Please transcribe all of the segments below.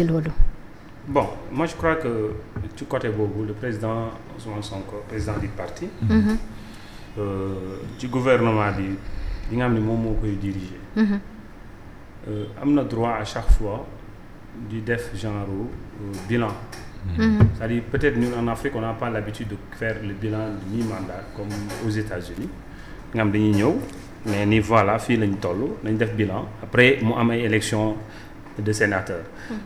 ci loolu. Bon, moi je crois que du côté boobu le président Ousmane Sonko président du parti. ci gouvernement bi nga xam ne moom moo koy diriger. am na droit à chaque fois di def genre bilan. C'est-à-dire peut-être nous en Afrique on n'a pas l'habitude de faire le bilan de mi-mandat comme aux États-Unis nga xam dañuy ñëw mais ni voilà fii lañ toll nañ def bilan après mu am ay élections de sénateurs.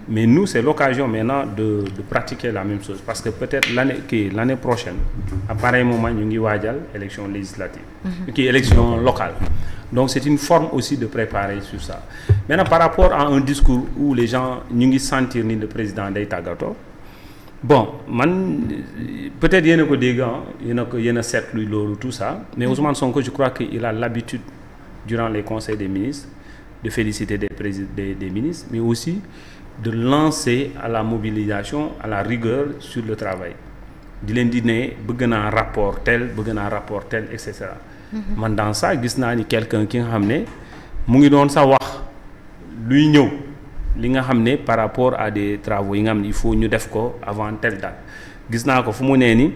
Mais nous c'est l'occasion maintenant de pratiquer la même chose parce que peut-être l'année prochaine à pareil moment ñu ngi waajal élection législative. Élection locale. Donc c'est une forme aussi de préparer sur ça. Maintenant par rapport à un discours où les gens ñu ngi sentir ni le président day tàggatoo bon man peut-être yéen a ko dégg yéen a seetlu loolu tout ça mais Ousmane Sonko je crois qu'il a l'habitude durant les conseils des ministres de féliciter des ministres mais aussi de lancer à la mobilisation à la rigueur sur le travail di leen di ne bëgg naa rapport tel et cetera. Man dans ça gis naa ni quelqu'un ki nga xam ne mu ngi doon sa wax luy ñëw li nga xam ne par rapport à des travaux yi nga xam ne il faut ñu def ko avant telle date gis naa ko fu mu nee ni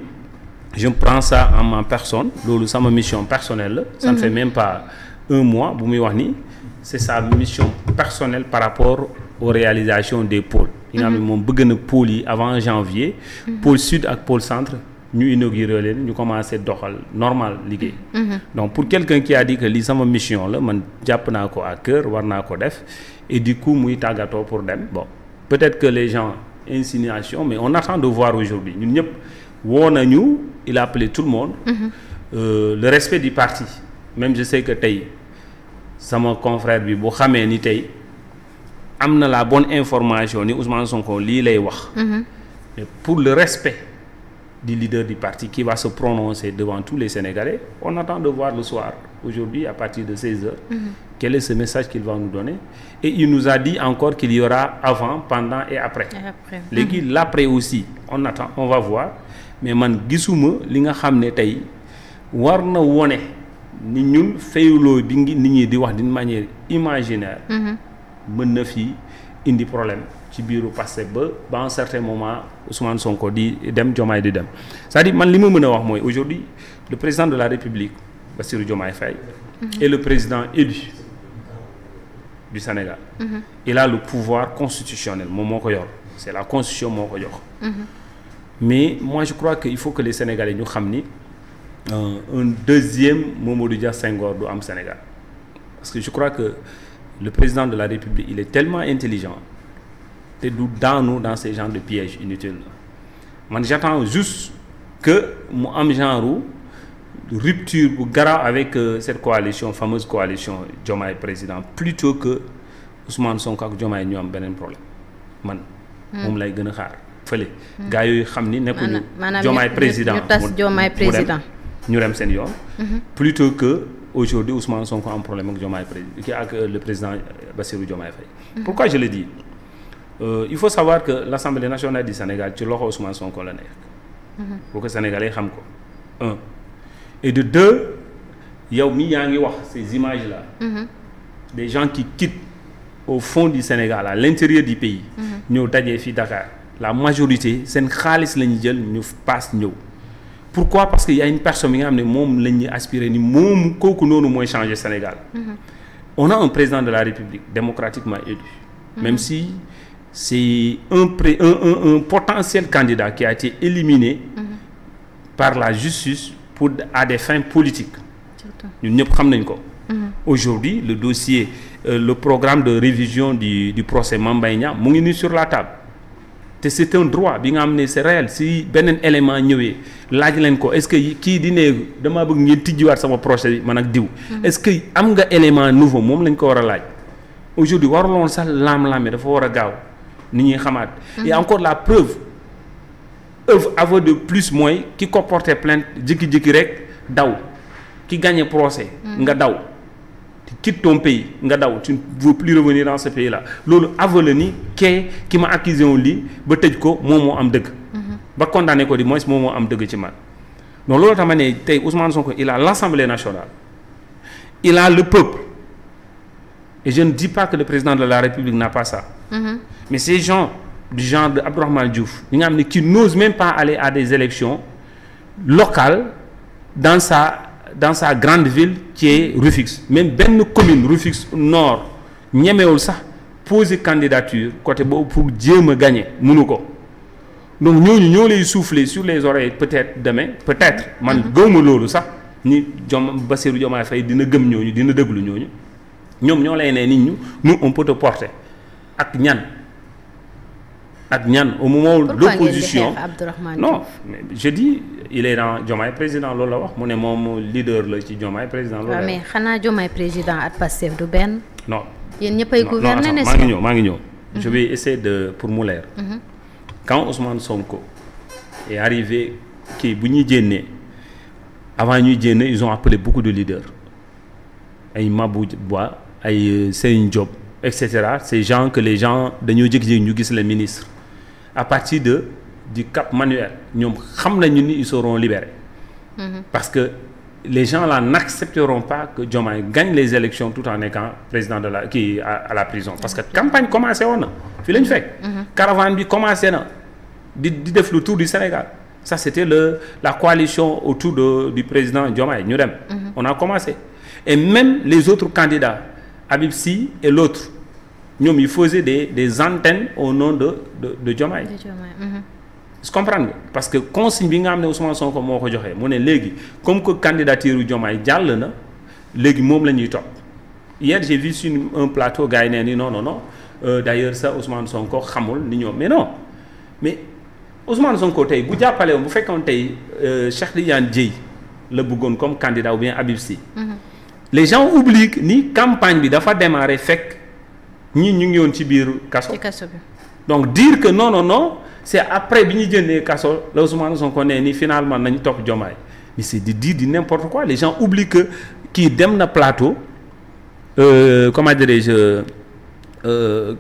je prends ça en ma personne loolu sama mission personnelle la. Ça ne fait même pas un mois bu muy wax ni c'est sa mission personnelle par rapport aux réalisations des pôles. yi nga xam ne moom bëgg na pôles yi avant janvier. pôle sud ak pôle centre. ñu inauguré leen ñu commencé doxal normal liggéey. Donc pour quelqu'un qui a dit que lii sama mission la man jàpp naa ko à cœur war naa ko def et du coup muy tàggatoo pour dem bon peut-être que les gens insinuation mais on attend de voir aujourd'hui ñun ñëpp woo nañu il a appelé tout le monde. Le respect du parti même je sais que tey sama confrère bi bu xamee ni tey am na la bonne information ni Ousmane Sonko lii lay wax. Mais pour le respect du leader du parti qui va se prononcer devant tous les Sénégalais on attend de voir le soir aujourd'hui à partir de 16h quel est ce message qu'il va nous donner et il nous a dit encore qu'il y aura avant pendant et après léegi l'après aussi on attend on va voir mais man gisuma li nga xam ne tey war na wone ni ñun fayuloo bi ngi nit ñi di wax d'une manière imaginaire mën na fi indi problème ci biiru passé ba un certain moment Ousmane Sonko di dem Diomaye di dem c'est-à-dire man li ma mën a wax mooy aujourd'hui le président de la République Bassirou Diomaye Faye est le président élu du Sénégal il a le pouvoir constitutionnel moom moo ko yor c'est la constitution moo ko jox mais moi je crois que il faut que les Sénégalais ñu xam ni un deuxième Mamadou Dia Senghor du am Sénégal parce que je crois que le président de la République il est tellement intelligent te du daanu dans ces genres de pièges inutiles man j'attends juste que mu am genre rupture bu garaaw avec cette coalition fameuse coalition Diomaye président plutôt que Ousmane Sonko ak Diomaye ñu am beneen problème man moom lay gën a xaar fële gars yooyu xam ni nekkuñu Diomaye président ñu tas Diomaye président ñu dem seen yoon plutôt que aujourd'hui Ousmane Sonko am problème ak Diomaye président ki ak le président Bassirou Diomaye Faye pourquoi je le dis il faut savoir que l'Assemblée nationale du Sénégal ci loxo Ousmane Sonko la nekk pour que Sénégalais xam ko un et de deux yow mi yaa ngi wax ces images là des gens qui quittent au fond du Sénégal à l'intérieur du pays ñëw dajee fii Dakar la majorité seen xaalis la ñu jël ñu passe ñëw pourquoi parce que y a une personne bi nga xam ne moom la ñuy aspirer ni moom kooku noonu mooy changer Sénégal on a un président de la République démocratiquement élu même si c'est un potentiel candidat qui a été éliminé par la justice à des fins politiques ñun ñëpp xam nañ ko aujourd'hui le dossier le programme de révision du procès Mame Mbaye Niang mu ngi nii sur la table te c'est un droit bi nga xam ne c'est réel si beneen élément ñëwee laaj leen ko est-ce que kii di ne damaa bëgg ngeen tijjiwaat sama procès bi man ak diw est-ce que am nga élément nouveau moom lañ ko war a laaj aujourd'hui waruloon sax laam-laame dafa war a gaaw nit ñi xamaat et encore la preuve aveu de plus mooy ki ko porté plainte jékki-jékki rek daw ki gagné procès nga daw quitte ton pays nga daw tu ne veux plus revenir dans ce pays là loolu aveu la ni ki ma accusé woon lii ba tëj ko moom moo am dëgg ba condamné ko di moins moom moo am dëgg ci man donc loolu tamit ne tey Ousmane Sonko il a l'Assemblée nationale il a le peuple et je ne dis pas que le président de la République n'a pas ça mais ces gens du genre de Abdourahmane Diouf ñi nga xam ne qui n'ose même pas aller à des élections locales dans sa grande ville qui est Rufisque. Même benn commune Rufisque Nord ñemewul sax poser candidature côté boobu pour jéem a gagner mënu ko. Donc ñooñu ñoo lay souffler sur les oreilles peut-être demain peut-être man gëwma loolu sax ni Bassirou Diomaye Faye dina gëm ñooñu dina déglu ñooñu ñoom ñoo lay ne nit ñu nous on peut te porter ak ñan au moment où l'opposition non mais je dis il est dans Diomaye président loolu la wax mu ne moom leader la ci Diomaye président loolu la mais xanaa Diomaye président ak Pastef du benn non yéen ñëppay gouverner ne maa ngi ñëw je vais essayer de pour mu leer quand Ousmane Sonko est arrivé kii bu ñuy jénnee avant ñuy jénne ils ont appelé beaucoup de leaders ay Mabou Ba ay Serigne Diop et cetera ces gens que les gens dañoo jékki-jékki ñu gis les ministres à partir du Cap Manuel ñoom xam nañu ni ils seront libérés parce que les gens là n'accepteront pas que Diomaye gagne les élections tout en étant président de la kii à la prison parce que campagne commencé woon na fi la ñu fekk caravane bi commencé na di def le tour du Sénégal ça c'était la coalition autour du président Diomaye ñu dem on a commencé et même les autres candidats Habib Sy et l'autre ñoom ils faisaient des antennes au nom de Diomaye est-ce que comprendre nga parce que consigne bi nga xam ne Ousmane Sonko moo ko joxee mu ne léegi comme que candidature yu Diomaye jàll na léegi moom la ñuy topp hier j'ai vu sur un plateau gars yi nee ni non d'ailleurs ça Ousmane Sonko xamul ni ñoom mais Ousmane Sonko tey bu jàppale woon bu fekkoon tey Cheikh Tidiane Dièye la bëggoon comme candidat ou bien Habib Sy les gens oublient ni campagne bi dafa démarrer fekk ñii ñu ngi woon ci biir kaso bi donc dire que non c'est après bi ñu jëndee kaso la Ousmane Sonko nee ni finalement nañu topp Diomaye mais c'est de dire du n'importe quoi les gens oublient que kii dem na plateau comment dirais-je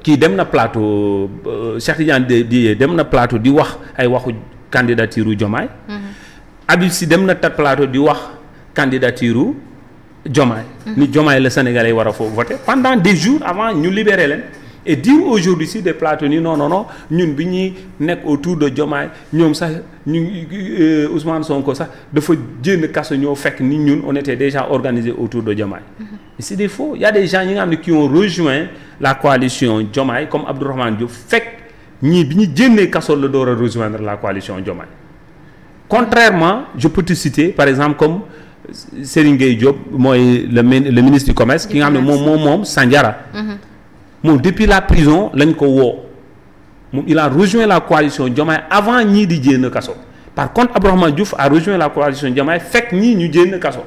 kii dem na plateau Cheikh Tidiane di dem na plateau di wax ay waxu candidature u Diomaye Habib Sy dem na plateau di wax candidature u Diomaye ni Diomaye le Sénégalais war a foofu voter pendant des jours avant ñu libérer leen et dire aujourd'hui si des plateaux ni non ñun bi ñuy nekk autour de Diomaye ñoom sax ñu Ousmane Sonko sax dafa jénn kaso ñoo fekk ni ñun on était déjà organisé autour de Diomaye et c'est des faux il y a des gens ñi nga xam ne qui ont rejoint la coalition Diomaye comme Abdourahmane Diouf fekk ñii bi ñu jénnee kaso la door a rejoindre la coalition Diomaye contrairement je peux te citer par exemple comme Serigne Gueye Diop mooy le ministre du commerce ki nga xam ne moom Sandiara moom depuis la prison lañ ko woo moom il a rejoint la coalition Diomaye avant ñii di jénn kaso par contre Abdourahmane Diouf a rejoint la coalition Diomaye fekk ñii ñu jénn kaso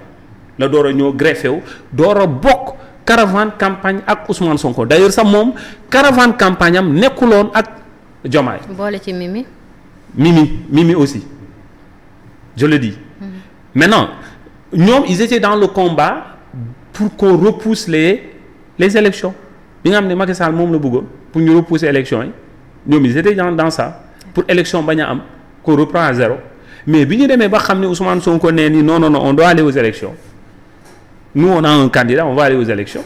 la door a ñoo greffé wu door a bokk caravane campagne ak Ousmane Sonko d'ailleurs sax moom caravane campagne am nekkuloon ak Diomaye boole ci Mimi aussi je le dis maintenant ñoom ils étaient dans le combat pour qu'on repousse les élections bi nga xam ne Macky Sall moom la bëggoon pour ñu repousser élections yi ñoom ils étaient dans ça pour élection bañ a am qu'on reprend à zéro mais bi ñu demee ba xam ne Ousmane Sonko nee ni non on doit aller aux élections nous on a un candidat on va aller aux élections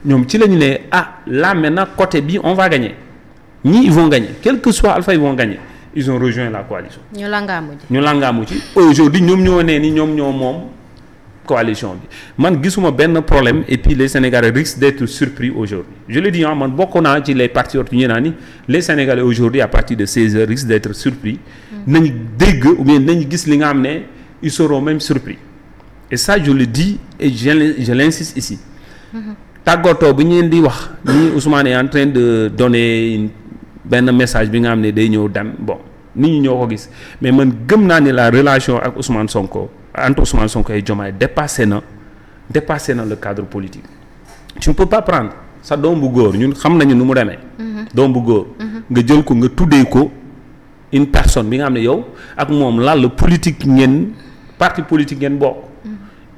ñoom ci la ñu ne là maintenant côté bi on va gagner ñii ils vont gagner quel que soit Alpha ils vont gagner ils ont rejoint la coalition. ñu langaamu ci aujourd'hui ñoom ñoo nee ni ñoom ñoo moom coalition bi man gisuma benn problème et puis les Sénégalais risquent d'être surpris aujourd'hui je le dis man bokk naa ci les patriotes ñu naan ni les Sénégalais aujourd'hui à partir de 16h risquent d'être surpris nañu dégg ou bien nañu gis li nga xam ne ils seront même surpris et ça je le dis et je l'insiste ici tàggatoo bi ñu leen di wax ni Ousmane est en train de donner benn message bi nga xam ne day ñëw dem bon nit ñi ñoo ko gis mais man gëm naa ne la relation ak Ousmane Sonko entre Ousmane Sonko et Diomaye dépassé na le cadre politique tu ne peux pas prendre sa doom bu góor ñun xam nañu nu mu demee doom bu góor nga jël ko nga tuddee ko une personne bi nga xam ne yow ak moom lal politique ngeen parti politique ngeen bokk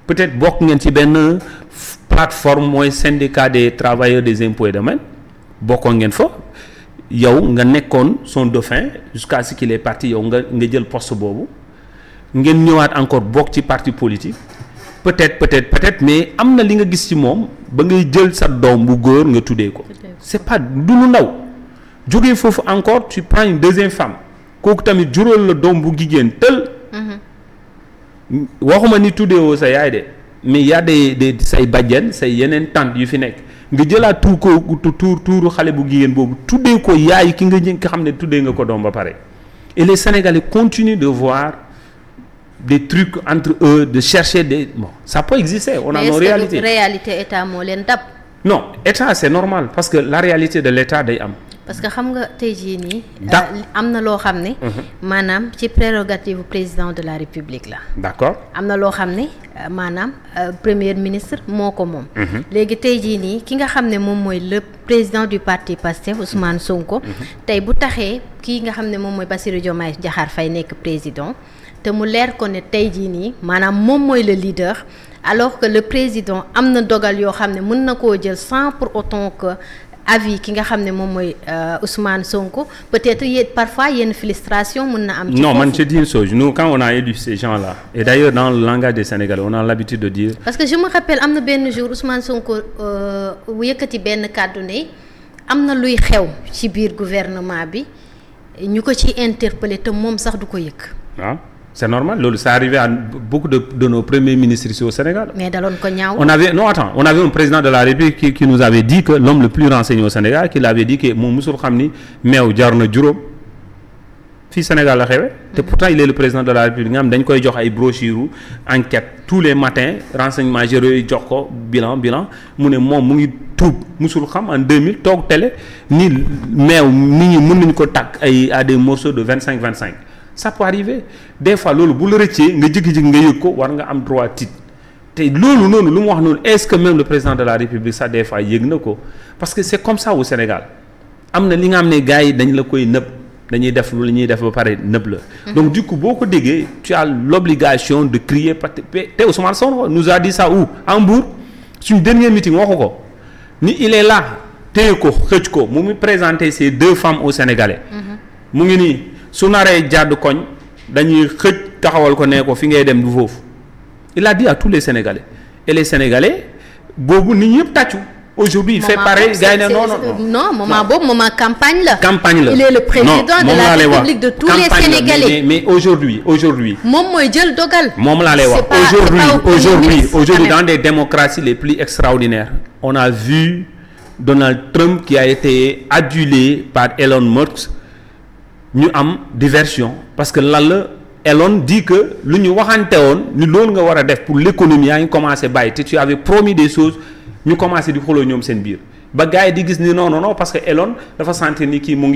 peut-être bokk ngeen ci benn plateforme mooy syndicat des travailleurs des impôts et domaines bokkoon ngeen fa yow nga nekkoon son dauphin jusqu'à ce qu'il est parti yow nga jël poste boobu ngeen ñëwaat encore bokk ci parti politique peut-être mais am na li nga gis ci moom ba ngay jël sa doom bu góor nga tuddee ko c'est pas du lu ndaw jógee foofu encore tu prends une deuxième femme kooku tamit juróol la doom bu jigéen tël. waxuma ni tuddewoo sa yaay de mais y a des say bàjjen say yeneen tante yu fi nekk nga jëlaat tuuru xale bu jigéen boobu tuddee ko yaay ki nga xam ne tuddee nga ko doom ba pare. Et les Sénégalais continuent de voir des trucs entre eux, de chercher des... Bon, ça peut exister, on a nos réalités. Mais est-ce que réalité État moo leen dab? Non, État c'est normal parce que la réalité de l'État day am. Parce que xam nga tey jii nii. am na loo xam ne. maanaam ci prérogative président de la République la. D'accord. am na loo xam ne maanaam premier ministre moo ko moom. léegi tey jii nii ki nga xam ne moom mooy le président du parti Pastef Ousmane Sonko. tey bu taxee kii nga xam ne moom mooy Bassirou Diomaye Diakhar Faye nekk président te mu leer ko ne tey jii nii maanaam moom mooy le leader. alors que le président am na dogal yoo xam ne mën na koo jël sans pour autant que avis ki nga xam ne moom mooy Ousmane Sonko peut-être parfois yenn frustration mën na am. Non, man je dis une chose, nous quand on a élu ces gens-là et d'ailleurs dans le langage des Sénégalais on a l'habitude de dire. parce que je me rappelle am na benn jour Ousmane Sonko yëkkati benn kàddu ne am na luy xew ci biir gouvernement bi ñu ko ci interpeller te moom sax du ko yëg. ah c'est normal loolu ça arrivait à beaucoup de nos premiers ministres ici au Sénégal. mais daloon ko ñaaw. on avait un président de la République qui nous avait dit que l'homme le plus renseigné au Sénégal qui l'avait dit que moom musul xam ni meew jar na juróom fii Sénégal la xewe te pourtant il est le président de la République nga xam dañ koy jox ay brochures enquête tous les matins renseignements généraux yi jox ko bilan mu ne moom mu ngi tuub musul xam en 2000 toog télé ni meew nit ñi mën nañu ko tàkk ay à des morceaux de 25. Ça peut arriver des fois loolu bu la rëccee nga jékki-jékki nga yëg ko war nga am droit titre te loolu noonu lu mu wax noonu est-ce que même le président de la République ça des fois yëg na ko parce que c'est comme ça au Sénégal am na li nga xam ne gars yi dañ la koy nëb dañuy def lu ñuy def ba pare nëb la. donc du coup boo ko déggee tu as l'obligation de crier te Ousmane Sonko nous a dit ça où en Mbour suñu dernier meeting waxu ko ni il est là téye ko xëcc ko mu présenter ces 2 femmes aux Sénégalais. mu ngi nii. su naree jàdd koñ dañuy xëj taxawal ko ne ko fi ngay dem du foofu il a dit à tous les Sénégalais et les Sénégalais boobu nit ñëpp tàccu aujourd'hui il fait pareil gars yi ne non moment boobu moment campagne la il est le président de la République de tous les Sénégalais mais aujourd'hui moom mooy jël dogal moom laa lay wax aujourd'hui dans des démocraties les plus extraordinaires on a vu Donald Trump qui a été adulé par Elon Musk ñu am diversion parce que lan la Elon dit que lu ñu waxante woon ni loolu nga war a def pour l'économie yaa ngi commencé bàyyi te tu avais promis des choses ñu commencé di xuloo ñoom seen biir ba gars yi di gis ni non parce que Elon dafa sentir ni kii mu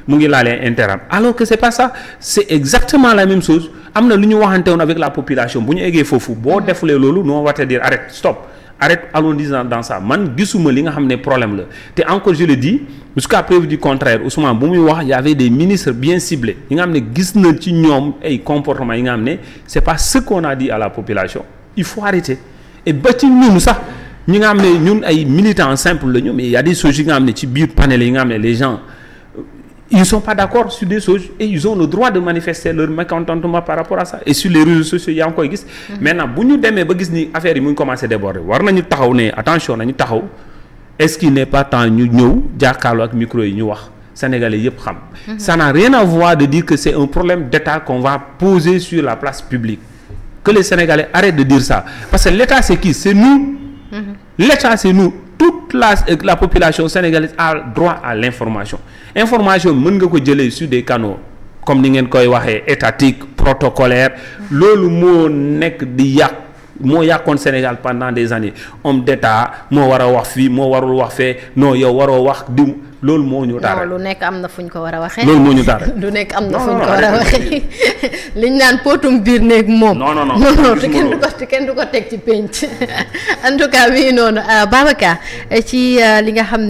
ngi laalee intérêt alors que c'est pas ça c'est exactement la même chose am na lu ñu waxante woon avec la population bu ñu eggee foofu boo defulee loolu noo war a dire arrête stop arrête allons-y dans ça man gisuma li nga xam ne problème la te encore je le dis jusqu'à preuve du contraire Ousmane bu muy wax y avait des ministres bien ciblés yi nga xam ne gis na ci ñoom ay comportements yi nga xam ne c'est pas ce qu'on a dit à la population il faut arrêter et ba ci ñun sax ñi nga xam ne ñun ay militants simples la ñu mais il y a des choses yi nga xam ne ci biir panel yi nga xam ne les gens ils sont pas d'accord sur des choses et ils ont le droit de manifester leur mécontentement par rapport à ça et sur les réseaux sociaux yaa ngi koy gis maintenant bu ñu demee ba gis ni affaire yi mu ngi commencé déborder war nañu taxaw ne attention nañu taxaw est-ce qu'il n'est pas temps ñu ñëw jàkkaarloo ak micro yi ñu wax sénégalais yëpp xam ça n'a rien à voir de dire que c'est un problème d'État qu'on va poser sur la place publique que les Sénégalais arrêtent de dire ça parce que l'État c'est qui? C'est nous. L'État c'est nous. Toute la population sénégalaise a droit à l'information mën nga ko jëlee sur des canaux comme ni ngeen koy waxee étatique protocolaire loolu moo nekk di moo yàqoon Sénégal pendant des années homme d'État moo war a wax fii moo warul wax fee non yow waroo wax di loolu moo ñu dara. lu nekk am na fu ñu ko war a waxee. loolu moo ñu dara. lu nekk am na fu ñu ko war a waxee liñ naan potum biir néeg moom. non te kenn du ko teg ci penc en tout cas bii noonu Babacar ci li nga xam